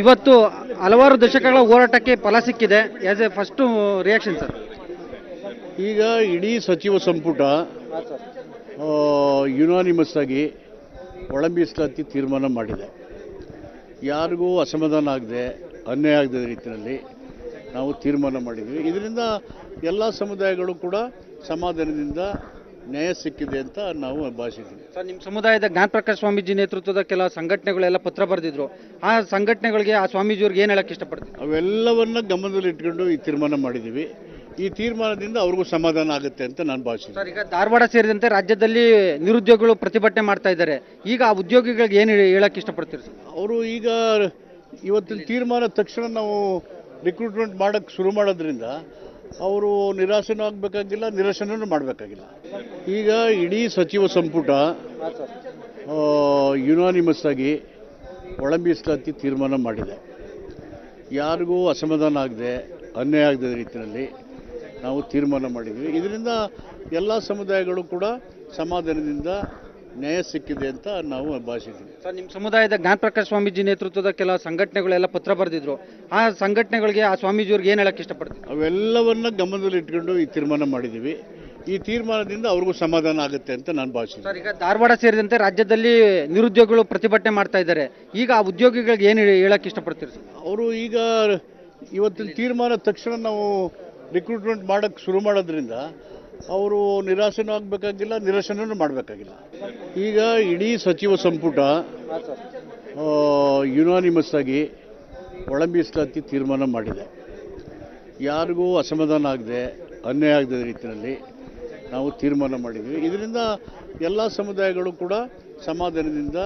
ಇವತ್ತು ಹಲವಾರು ದಶಕಗಳ ಹೋರಾಟಕ್ಕೆ ಫಲ ಸಿಕ್ಕಿದೆ. As A first reaction sir. ಈಗ ಇಡೀ ಸಚಿವ ಸಂಪುಟ ಯುನಾನಿಮಸ್ ಆಗಿ ಒಳ ಮೀಸಲಾತಿ ತೀರ್ಮಾನ ಮಾಡಿದೆ. ಯಾರಿಗೂ ಅಸಮಾಧಾನ ಆಗದೆ ಅನ್ಯಾಯ ಆಗದ ರೀತಿಯಲ್ಲಿ ನಾವು ತೀರ್ಮಾನ ಮಾಡಿದ್ವಿ. ಇದರಿಂದ ಎಲ್ಲ ಸಮುದಾಯಗಳು ಕೂಡ ಸಮಾಧಾನದಿಂದ ನ್ಯಾಯ ಸಿಕ್ಕಿದೆ ಅಂತ ನಾವು ಭಾವಿಸಿದ್ವಿ. ಸರ್, ನಿಮ್ಮ ಸಮುದಾಯದ ಜ್ಞಾನಪ್ರಕಾಶ್ ಸ್ವಾಮೀಜಿ ನೇತೃತ್ವದ ಕೆಲ ಸಂಘಟನೆಗಳೆಲ್ಲ ಪತ್ರ ಬರೆದಿದ್ರು. ಆ ಸಂಘಟನೆಗಳಿಗೆ ಆ ಸ್ವಾಮೀಜಿಯವ್ರಿಗೆ ಏನು ಹೇಳಕ್ಕೆ ಇಷ್ಟಪಡ್ತೀವಿ? ಅವೆಲ್ಲವನ್ನ ಗಮನದಲ್ಲಿ ಇಟ್ಕೊಂಡು ಈ ತೀರ್ಮಾನ ಮಾಡಿದ್ದೀವಿ. ಈ ತೀರ್ಮಾನದಿಂದ ಅವ್ರಿಗೂ ಸಮಾಧಾನ ಆಗುತ್ತೆ ಅಂತ ನಾನು ಭಾವಿಸಿದ್ದೆ. ಸರ್, ಈಗ ಧಾರವಾಡ ಸೇರಿದಂತೆ ರಾಜ್ಯದಲ್ಲಿ ನಿರುದ್ಯೋಗಿಗಳು ಪ್ರತಿಭಟನೆ ಮಾಡ್ತಾ ಇದ್ದಾರೆ. ಈಗ ಆ ಉದ್ಯೋಗಿಗಳಿಗೆ ಏನು ಹೇಳಕ್ಕೆ ಇಷ್ಟಪಡ್ತೀರಿ ಸರ್? ಅವರು ಈಗ ಇವತ್ತಿನ ತೀರ್ಮಾನ ತಕ್ಷಣ ನಾವು ರಿಕ್ರೂಟ್ಮೆಂಟ್ ಮಾಡೋಕ್ಕೆ ಶುರು ಮಾಡೋದ್ರಿಂದ ಅವರು ನಿರಾಶನೂ ಆಗಬೇಕಾಗಿಲ್ಲ, ನಿರಾಶನೂ ಮಾಡಬೇಕಾಗಿಲ್ಲ. ಈಗ ಇಡೀ ಸಚಿವ ಸಂಪುಟ ಯುನಾನಿಮಸ್ ಆಗಿ ಒಳ ಮೀಸಲಾತಿ ತೀರ್ಮಾನ ಮಾಡಿದೆ. ಯಾರಿಗೂ ಅಸಮಾಧಾನ ಆಗದೆ ಅನ್ಯಾಯ ಆಗದ ರೀತಿಯಲ್ಲಿ ನಾವು ತೀರ್ಮಾನ ಮಾಡಿದ್ವಿ. ಇದರಿಂದ ಎಲ್ಲ ಸಮುದಾಯಗಳು ಕೂಡ ಸಮಾಧಾನದಿಂದ ನ್ಯಾಯ ಸಿಕ್ಕಿದೆ ಅಂತ ನಾವು ಭಾವಿಸಿದ್ವಿ. ಸರ್, ನಿಮ್ಮ ಸಮುದಾಯದ ಜ್ಞಾನಪ್ರಕಾಶ್ ಸ್ವಾಮೀಜಿ ನೇತೃತ್ವದ ಕೆಲ ಸಂಘಟನೆಗಳೆಲ್ಲ ಪತ್ರ ಬರೆದಿದ್ರು. ಆ ಸಂಘಟನೆಗಳಿಗೆ ಆ ಸ್ವಾಮೀಜಿಯವ್ರಿಗೆ ಏನು ಹೇಳಕ್ಕೆ ಇಷ್ಟಪಡ್ತೀವಿ? ಅವೆಲ್ಲವನ್ನ ಗಮನದಲ್ಲಿ ಇಟ್ಕೊಂಡು ಈ ತೀರ್ಮಾನ ಮಾಡಿದ್ದೀವಿ. ಈ ತೀರ್ಮಾನದಿಂದ ಅವ್ರಿಗೂ ಸಮಾಧಾನ ಆಗುತ್ತೆ ಅಂತ ನಾನು ಭಾವಿಸಿದ್ದೆ. ಸರ್, ಈಗ ಧಾರವಾಡ ಸೇರಿದಂತೆ ರಾಜ್ಯದಲ್ಲಿ ನಿರುದ್ಯೋಗಿಗಳು ಪ್ರತಿಭಟನೆ ಮಾಡ್ತಾ ಇದ್ದಾರೆ. ಈಗ ಆ ಉದ್ಯೋಗಿಗಳಿಗೆ ಏನು ಹೇಳಕ್ಕೆ ಇಷ್ಟಪಡ್ತೀರಿ ಸರ್? ಅವರು ಈಗ ಇವತ್ತಿನ ತೀರ್ಮಾನ ತಕ್ಷಣ ನಾವು ರಿಕ್ರೂಟ್ಮೆಂಟ್ ಮಾಡೋಕ್ಕೆ ಶುರು ಮಾಡೋದ್ರಿಂದ ಅವರು ನಿರಾಶನೂ ಆಗಬೇಕಾಗಿಲ್ಲ, ನಿರಾಶನೂ ಮಾಡಬೇಕಾಗಿಲ್ಲ. ಈಗ ಇಡೀ ಸಚಿವ ಸಂಪುಟ ಯುನಾನಿಮಸ್ ಆಗಿ ಒಳ ಮೀಸಲಾತಿ ತೀರ್ಮಾನ ಮಾಡಿದೆ. ಯಾರಿಗೂ ಅಸಮಾಧಾನ ಆಗದೆ ಅನ್ಯಾಯ ಆಗದ ರೀತಿಯಲ್ಲಿ ನಾವು ತೀರ್ಮಾನ ಮಾಡಿದ್ವಿ. ಇದರಿಂದ ಎಲ್ಲ ಸಮುದಾಯಗಳು ಕೂಡ ಸಮಾಧಾನದಿಂದ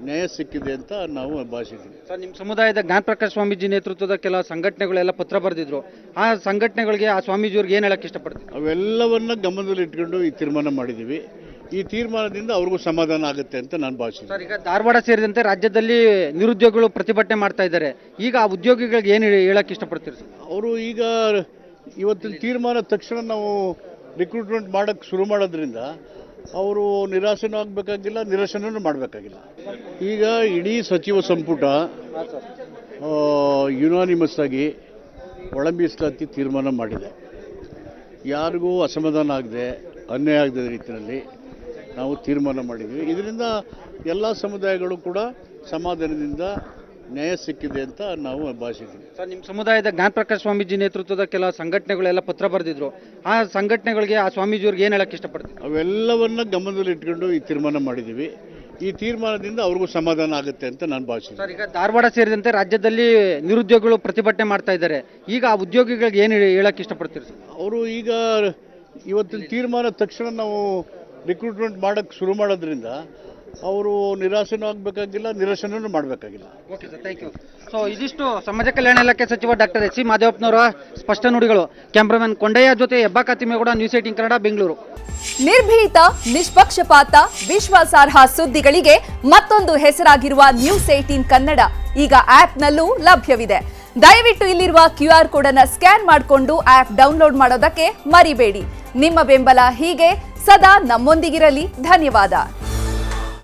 ನ್ಯಾಯ ಸಿಕ್ಕಿದೆ ಅಂತ ನಾವು ಭಾವಿಸಿದ್ವಿ. ಸರ್, ನಿಮ್ಮ ಸಮುದಾಯದ ಜ್ಞಾನಪ್ರಕಾಶ್ ಸ್ವಾಮೀಜಿ ನೇತೃತ್ವದ ಕೆಲ ಸಂಘಟನೆಗಳೆಲ್ಲ ಪತ್ರ ಬರೆದಿದ್ರು. ಆ ಸಂಘಟನೆಗಳಿಗೆ ಆ ಸ್ವಾಮೀಜಿಯವ್ರಿಗೆ ಏನು ಹೇಳಕ್ಕೆ ಇಷ್ಟಪಡ್ತೀವಿ? ಅವೆಲ್ಲವನ್ನ ಗಮನದಲ್ಲಿ ಇಟ್ಕೊಂಡು ಈ ತೀರ್ಮಾನ ಮಾಡಿದ್ದೀವಿ. ಈ ತೀರ್ಮಾನದಿಂದ ಅವ್ರಿಗೂ ಸಮಾಧಾನ ಆಗುತ್ತೆ ಅಂತ ನಾನು ಭಾವಿಸಿದ್ದೆ. ಸರ್, ಈಗ ಧಾರವಾಡ ಸೇರಿದಂತೆ ರಾಜ್ಯದಲ್ಲಿ ನಿರುದ್ಯೋಗಿಗಳು ಪ್ರತಿಭಟನೆ ಮಾಡ್ತಾ ಇದ್ದಾರೆ. ಈಗ ಆ ಉದ್ಯೋಗಿಗಳಿಗೆ ಏನು ಹೇಳಕ್ಕೆ ಇಷ್ಟಪಡ್ತೀರಿ ಸರ್? ಅವರು ಈಗ ಇವತ್ತಿನ ತೀರ್ಮಾನ ತಕ್ಷಣ ನಾವು ರಿಕ್ರೂಟ್ಮೆಂಟ್ ಮಾಡೋಕ್ಕೆ ಶುರು ಮಾಡೋದ್ರಿಂದ ಅವರು ನಿರಾಶನೂ ಆಗಬೇಕಾಗಿಲ್ಲ, ನಿರಾಶನೂ ಮಾಡಬೇಕಾಗಿಲ್ಲ. ಈಗ ಇಡೀ ಸಚಿವ ಸಂಪುಟ ಯುನಾನಿಮಸ್ ಆಗಿ ಒಳ ಮೀಸಲಾತಿ ತೀರ್ಮಾನ ಮಾಡಿದೆ. ಯಾರಿಗೂ ಅಸಮಾಧಾನ ಆಗದೆ ಅನ್ಯಾಯ ಆಗದ ರೀತಿಯಲ್ಲಿ ನಾವು ತೀರ್ಮಾನ ಮಾಡಿದ್ವಿ. ಇದರಿಂದ ಎಲ್ಲ ಸಮುದಾಯಗಳು ಕೂಡ ಸಮಾಧಾನದಿಂದ ನ್ಯಾಯ ಸಿಕ್ಕಿದೆ ಅಂತ ನಾವು ಭಾವಿಸಿದ್ವಿ. ಸರ್, ನಿಮ್ಮ ಸಮುದಾಯದ ಜ್ಞಾನಪ್ರಕಾಶ್ ಸ್ವಾಮೀಜಿ ನೇತೃತ್ವದ ಕೆಲ ಸಂಘಟನೆಗಳೆಲ್ಲ ಪತ್ರ ಬರೆದಿದ್ರು. ಆ ಸಂಘಟನೆಗಳಿಗೆ ಆ ಸ್ವಾಮೀಜಿಯವ್ರಿಗೆ ಏನು ಹೇಳಕ್ಕೆ ಇಷ್ಟಪಡ್ತೀವಿ? ಅವೆಲ್ಲವನ್ನ ಗಮನದಲ್ಲಿ ಇಟ್ಕೊಂಡು ಈ ತೀರ್ಮಾನ ಮಾಡಿದ್ದೀವಿ. ಈ ತೀರ್ಮಾನದಿಂದ ಅವ್ರಿಗೂ ಸಮಾಧಾನ ಆಗುತ್ತೆ ಅಂತ ನಾನು ಭಾವಿಸಿದ್ದೆ. ಸರ್, ಈಗ ಧಾರವಾಡ ಸೇರಿದಂತೆ ರಾಜ್ಯದಲ್ಲಿ ನಿರುದ್ಯೋಗಿಗಳು ಪ್ರತಿಭಟನೆ ಮಾಡ್ತಾ ಇದ್ದಾರೆ. ಈಗ ಆ ಉದ್ಯೋಗಿಗಳಿಗೆ ಏನು ಹೇಳಕ್ಕೆ ಇಷ್ಟಪಡ್ತೀರಿ ಸರ್? ಅವರು ಈಗ ಇವತ್ತಿನ ತೀರ್ಮಾನ ತಕ್ಷಣ ನಾವು ರಿಕ್ರೂಟ್ಮೆಂಟ್ ಮಾಡೋಕ್ಕೆ ಶುರು ಮಾಡೋದ್ರಿಂದ ಅವರು ನಿರಾಶನೂ ಆಗಬೇಕಾಗಿಲ್ಲ, ನಿರಾಶನೂ ಮಾಡಬೇಕಾಗಿಲ್ಲ. Okay sir, thank you. So, ಇದಿಷ್ಟು ಸಮಾಜ ಕಲ್ಯಾಣ ಇಲಾಖೆ ಸಚಿವ ಡಾಕ್ಟರ್ ಎಸ್ ಸಿ ಮಾದೇವಪ್ಪನವರ ಸ್ಪಷ್ಟ ನುಡಿಗಳು. ಕ್ಯಾಮ್ರಾಮನ್ ಕೊಂಡಯ್ಯ ಜೊತೆ ಹೆಬ್ಬಾಕ ತಿಮ್ಮೇಗೌಡ, ನ್ಯೂಸ್ 18 ಕನ್ನಡ, ಬೆಂಗಳೂರು. ನಿರ್ಭೀತ, ನಿಷ್ಪಕ್ಷಪಾತ, ವಿಶ್ವಾಸಾರ್ಹ ಸುದ್ದಿಗಳಿಗೆ ಮತ್ತೊಂದು ಹೆಸರಾಗಿರುವ ನ್ಯೂಸ್ 18 ಕನ್ನಡ ಈಗ ಆಪ್ನಲ್ಲೂ ಲಭ್ಯವಿದೆ. ದಯವಿಟ್ಟು ಇಲ್ಲಿರುವ QR ಕೋಡ್ ಅನ್ನು ಸ್ಕ್ಯಾನ್ ಮಾಡಿಕೊಂಡು ಆಪ್ ಡೌನ್ಲೋಡ್ ಮಾಡೋದಕ್ಕೆ ಮರಿಬೇಡಿ. ನಿಮ್ಮ ಬೆಂಬಲ ಹೀಗೆ ಸದಾ ನಮ್ಮೊಂದಿಗಿರಲಿ. ಧನ್ಯವಾದ.